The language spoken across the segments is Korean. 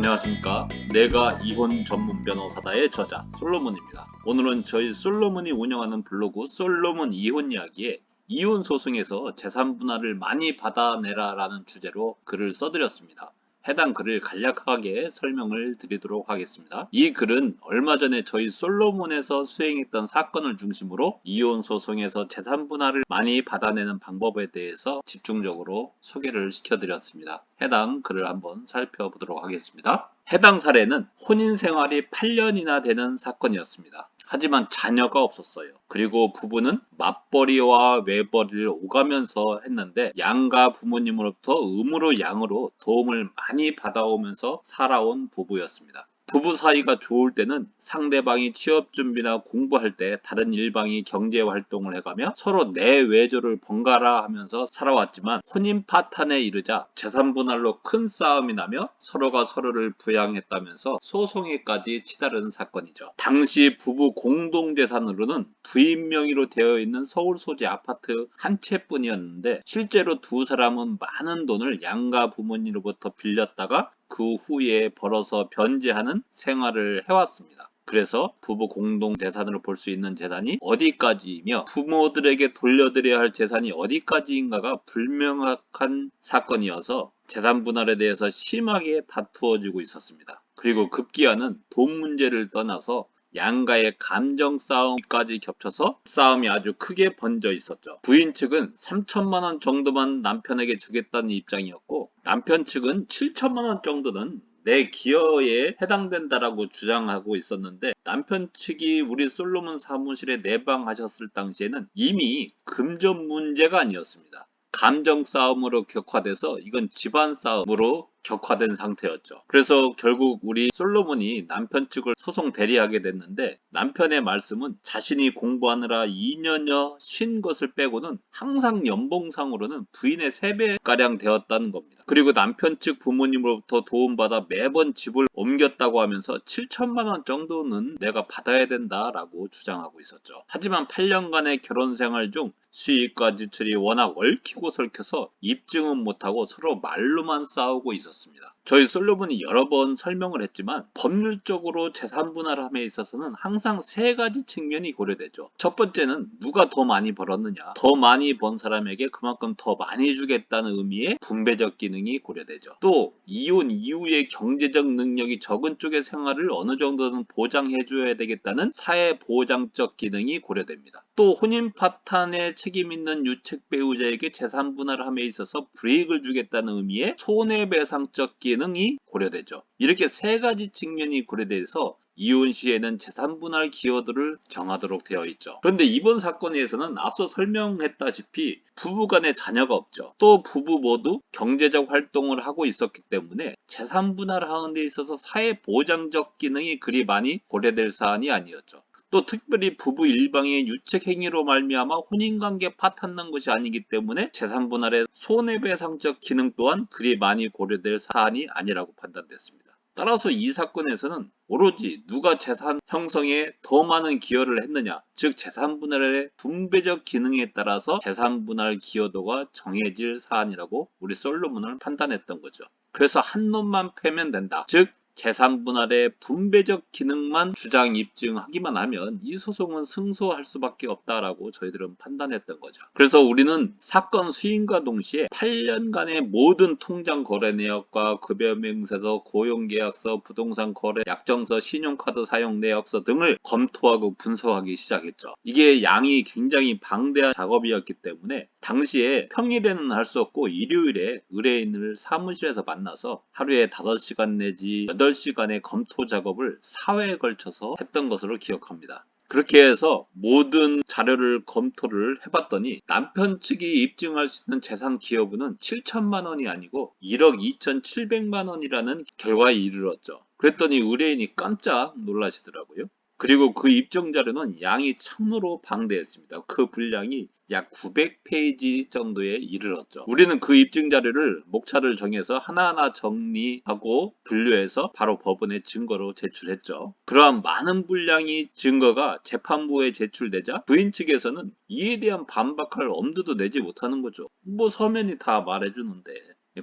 안녕하십니까. 내가 이혼 전문 변호사다의 저자 솔로몬입니다. 오늘은 저희 솔로몬이 운영하는 블로그 솔로몬 이혼 이야기에 이혼 소송에서 재산 분할을 많이 받아내라 라는 주제로 글을 써드렸습니다. 해당 글을 간략하게 설명을 드리도록 하겠습니다. 이 글은 얼마 전에 저희 솔로몬에서 수행했던 사건을 중심으로 이혼 소송에서 재산 분할을 많이 받아내는 방법에 대해서 집중적으로 소개를 시켜드렸습니다. 해당 글을 한번 살펴보도록 하겠습니다. 해당 사례는 혼인 생활이 8년이나 되는 사건이었습니다. 하지만 자녀가 없었어요. 그리고 부부는 맞벌이와 외벌이를 오가면서 했는데 양가 부모님으로부터 의무로 양으로 도움을 많이 받아오면서 살아온 부부였습니다. 부부 사이가 좋을 때는 상대방이 취업 준비나 공부할 때 다른 일방이 경제 활동을 해가며 서로 내외조를 번갈아 하면서 살아왔지만 혼인 파탄에 이르자 재산 분할로 큰 싸움이 나며 서로가 서로를 부양했다면서 소송에까지 치달은 사건이죠. 당시 부부 공동재산으로는 부인 명의로 되어 있는 서울 소재 아파트 한 채뿐이었는데 실제로 두 사람은 많은 돈을 양가 부모님으로부터 빌렸다가 그 후에 벌어서 변제하는 생활을 해왔습니다. 그래서 부부 공동 재산으로 볼 수 있는 재산이 어디까지이며 부모들에게 돌려드려야 할 재산이 어디까지인가가 불명확한 사건이어서 재산 분할에 대해서 심하게 다투어지고 있었습니다. 그리고 급기야는 돈 문제를 떠나서 양가의 감정 싸움까지 겹쳐서 싸움이 아주 크게 번져 있었죠. 부인 측은 3천만 원 정도만 남편에게 주겠다는 입장이었고 남편 측은 7천만 원 정도는 내 기여에 해당된다라고 주장하고 있었는데 남편 측이 우리 솔로몬 사무실에 내방하셨을 당시에는 이미 금전 문제가 아니었습니다. 감정 싸움으로 격화돼서 이건 집안 싸움으로 격화된 상태였죠. 그래서 결국 우리 솔로몬이 남편 측을 소송 대리하게 됐는데 남편의 말씀은 자신이 공부하느라 2년여 쉰 것을 빼고는 항상 연봉상으로는 부인의 3배가량 되었다는 겁니다. 그리고 남편 측 부모님으로부터 도움받아 매번 집을 옮겼다고 하면서 7천만 원 정도는 내가 받아야 된다라고 주장하고 있었죠. 하지만 8년간의 결혼 생활 중 수익과 지출이 워낙 얽히고 설켜서 입증은 못하고 서로 말로만 싸우고 있었습니다. 저희 솔로몬이 여러 번 설명을 했지만 법률적으로 재산 분할함에 있어서는 항상 3가지 측면이 고려되죠. 첫 번째는 누가 더 많이 벌었느냐. 더 많이 번 사람에게 그만큼 더 많이 주겠다는 의미의 분배적 기능이 고려되죠. 또 이혼 이후의 경제적 능력이 적은 쪽의 생활을 어느 정도는 보장해줘야 되겠다는 사회보장적 기능이 고려됩니다. 또 혼인 파탄에 책임 있는 유책 배우자에게 재산 분할함에 있어서 불이익을 주겠다는 의미의 손해배상적 기능이 고려되죠. 이렇게 3가지 측면이 고려돼서 이혼 시에는 재산 분할 기여도를 정하도록 되어 있죠. 그런데 이번 사건에서는 앞서 설명했다시피 부부간에 자녀가 없죠. 또 부부 모두 경제적 활동을 하고 있었기 때문에 재산 분할하는 데 있어서 사회보장적 기능이 그리 많이 고려될 사안이 아니었죠. 또 특별히 부부 일방의 유책 행위로 말미암아 혼인관계 파탄난 것이 아니기 때문에 재산 분할의 손해배상적 기능 또한 그리 많이 고려될 사안이 아니라고 판단됐습니다. 따라서 이 사건에서는 오로지 누가 재산 형성에 더 많은 기여를 했느냐, 즉 재산 분할의 분배적 기능에 따라서 재산 분할 기여도가 정해질 사안이라고 우리 솔로몬을 판단했던 거죠. 그래서 한 놈만 패면 된다. 즉 재산 분할의 분배적 기능만 주장 입증하기만 하면 이 소송은 승소할 수밖에 없다라고 저희들은 판단했던 거죠. 그래서 우리는 사건 수임과 동시에 8년간의 모든 통장 거래 내역과 급여 명세서, 고용계약서, 부동산 거래 약정서, 신용카드 사용 내역서 등을 검토하고 분석하기 시작했죠. 이게 양이 굉장히 방대한 작업이었기 때문에 당시에 평일에는 할 수 없고 일요일에 의뢰인을 사무실에서 만나서 하루에 5시간 내지 8시간의 검토 작업을 4회에 걸쳐서 했던 것으로 기억합니다. 그렇게 해서 모든 자료를 검토를 해봤더니 남편 측이 입증할 수 있는 재산 기여분은 7천만 원이 아니고 1억 2,700만 원이라는 결과에 이르렀죠. 그랬더니 의뢰인이 깜짝 놀라시더라고요. 그리고 그 입증 자료는 양이 참으로 방대했습니다. 그 분량이 약 900페이지 정도에 이르렀죠. 우리는 그 입증 자료를 목차를 정해서 하나하나 정리하고 분류해서 바로 법원에 증거로 제출했죠. 그러한 많은 분량의 증거가 재판부에 제출되자 부인 측에서는 이에 대한 반박할 엄두도 내지 못하는 거죠. 뭐 서면이 다 말해주는데.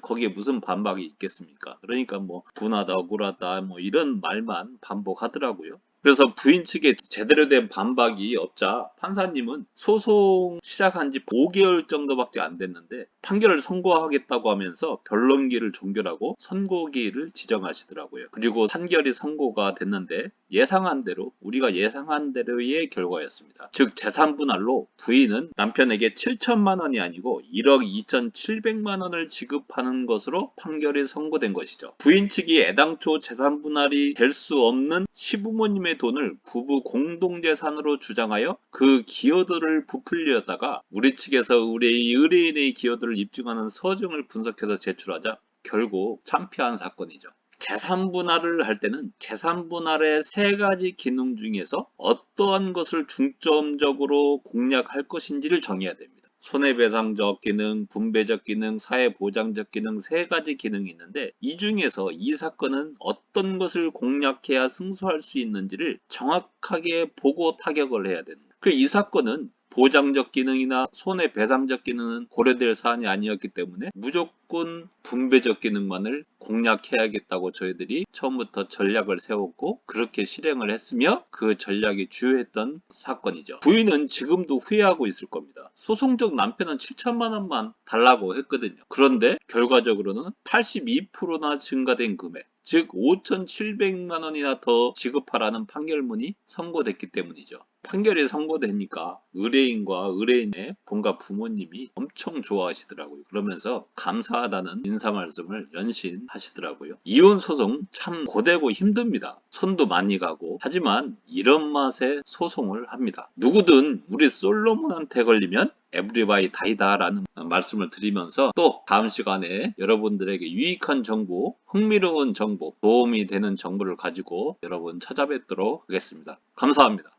거기에 무슨 반박이 있겠습니까? 그러니까 뭐 분하다, 억울하다 뭐 이런 말만 반복하더라고요. 그래서 부인 측에 제대로 된 반박이 없자 판사님은 소송 시작한 지 5개월 정도밖에 안 됐는데 판결을 선고하겠다고 하면서 변론기를 종결하고 선고기를 지정하시더라고요. 그리고 판결이 선고가 됐는데 예상한 대로, 우리가 예상한 대로의 결과였습니다. 즉 재산분할로 부인은 남편에게 7천만 원이 아니고 1억 2,700만 원을 지급하는 것으로 판결이 선고된 것이죠. 부인 측이 애당초 재산분할이 될 수 없는 시부모님의 돈을 부부 공동재산으로 주장하여 그 기여도를 부풀리려다가 우리 측에서 우리 의뢰인의 기여도를 입증하는 서증을 분석해서 제출하자 결국 참패한 사건이죠. 재산분할을 할 때는 재산분할의 세 가지 기능 중에서 어떠한 것을 중점적으로 공략할 것인지를 정해야 됩니다. 손해배상적 기능, 분배적 기능, 사회보장적 기능 세 가지 기능이 있는데 이 중에서 이 사건은 어떤 것을 공략해야 승소할 수 있는지를 정확하게 보고 타격을 해야 되는 거예요. 이 사건은 보장적 기능이나 손해배상적 기능은 고려될 사안이 아니었기 때문에 무조건 분배적 기능만을 공략해야겠다고 저희들이 처음부터 전략을 세웠고 그렇게 실행을 했으며 그 전략이 주요했던 사건이죠. 부인은 지금도 후회하고 있을 겁니다. 소송적 남편은 7천만 원만 달라고 했거든요. 그런데 결과적으로는 82%나 증가된 금액, 즉 5,700만 원이나 더 지급하라는 판결문이 선고됐기 때문이죠. 판결이 선고되니까 의뢰인과 의뢰인의 본가 부모님이 엄청 좋아하시더라고요. 그러면서 감사하다는 인사 말씀을 연신하시더라고요. 이혼 소송 참 고되고 힘듭니다. 손도 많이 가고 하지만 이런 맛에 소송을 합니다. 누구든 우리 솔로몬한테 걸리면 에브리바이 다이다 라는 말씀을 드리면서 또 다음 시간에 여러분들에게 유익한 정보, 흥미로운 정보, 도움이 되는 정보를 가지고 여러분 찾아뵙도록 하겠습니다. 감사합니다.